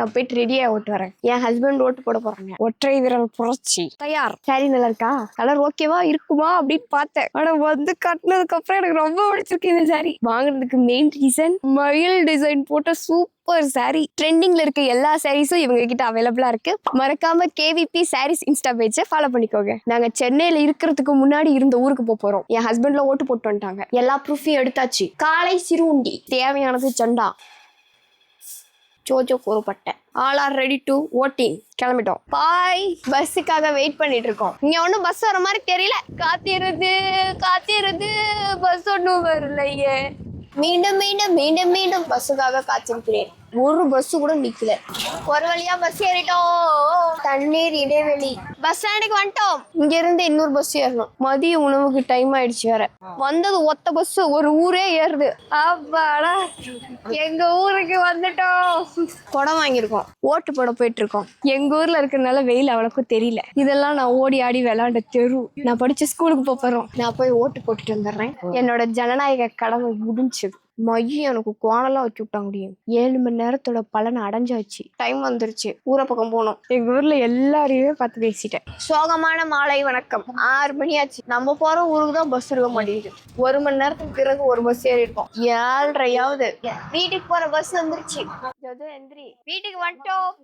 நான் போயிட்டு ரெடியா ஓட்டு வரேன். என் ஹஸ்பண்ட் ஓட்டு போட போறாங்க. ஒற்றை விரல் புரட்சி தயார். சாரி நல்லா இருக்கா? கலர் ஓகேவா இருக்குமா அப்படின்னு பார்த்தேன். ஆனா வந்து கட்டினதுக்கு அப்புறம் எனக்கு ரொம்ப பிடிச்சிருக்கு இந்த சாரி. வாங்குறதுக்கு மெயின் ரீசன் மயில் டிசைன் போட்ட சூப்பர் சாரி. ட்ரெண்டிங்ல இருக்க எல்லா சாரீஸும் இவங்க கிட்ட அவைலபிளா இருக்கு. மறக்காம கேவிபி சாரீஸ் இன்ஸ்டா பேஜை ஃபாலோ பண்ணிக்கோங்க. நாங்க சென்னையில இருக்கிறதுக்கு முன்னாடி இருந்த ஊருக்கு போறோம். என் ஹஸ்பண்ட்ல ஓட்டு போட்டு வந்துட்டாங்க. எல்லா ப்ரூஃபையும் எடுத்தாச்சு. காலை சிறுண்டி தேவையானது சண்டா ஜோஜோ கூறப்பட்ட all are ready to voting. கிளம்பிட்டோம். பாய். பஸ்ஸுக்காக வெயிட் பண்ணிட்டு இருக்கோம். இங்க ஒன்னும் பஸ் வர மாதிரி தெரியல. காத்திருது பஸ் ஒன்னும் வரலையே. மீண்டும் மீண்டும் மீண்டும் மீண்டும் பஸ்ஸுக்காக காத்திருக்கிறேன். ஒரு பஸ் கூட நிக்கல. ஒரு வழியா பஸ் ஏறிட்டோம். தண்ணீர் இடைவெளி. பஸ் ஸ்டாண்டுக்கு வந்துட்டோம். இங்க இருந்து இன்னொரு பஸ் ஏறணும். மதிய உணவுக்கு டைம் ஆயிடுச்சு வேற. வந்தது ஒத்த பஸ், ஒரு ஊரே ஏறுது. அப்பாடா எங்க ஊருக்கு வந்துட்டோம். குடம் வாங்கியிருக்கோம். ஓட்டு போட போயிட்டு இருக்கோம். எங்க ஊர்ல இருக்கிறதுனால வெயில் அவ்வளவுக்கும் தெரியல. இதெல்லாம் நான் ஓடி ஆடி விளையாண்ட தெரு. நான் படிச்ச ஸ்கூலுக்கு போறோம். நான் போய் ஓட்டு போட்டுட்டு வந்துடுறேன். என்னோட ஜனநாயக கடமை முடிஞ்சது. மையம் எனக்கு கோணலாம் வச்சு விட்டாங்க முடியும். 7 மணி நேரத்தோட பலனை அடைஞ்சாச்சு. டைம் வந்துருச்சு. ஊரை பக்கம் போனோம். எங்க ஊர்ல எல்லாரையுமே பார்த்து பேசிட்டேன். சோகமான மாலை வணக்கம். 6 மணி ஆச்சு. நம்ம போற ஊருக்கு தான் பஸ் இருக்க மாட்டேங்குது. 1 மணி நேரத்துக்கு பிறகு ஒரு பஸ் ஏறி இருக்கோம். 7:30 வீட்டுக்கு போற பஸ் வந்துருச்சு. வீட்டுக்கு வந்துட்டோம்.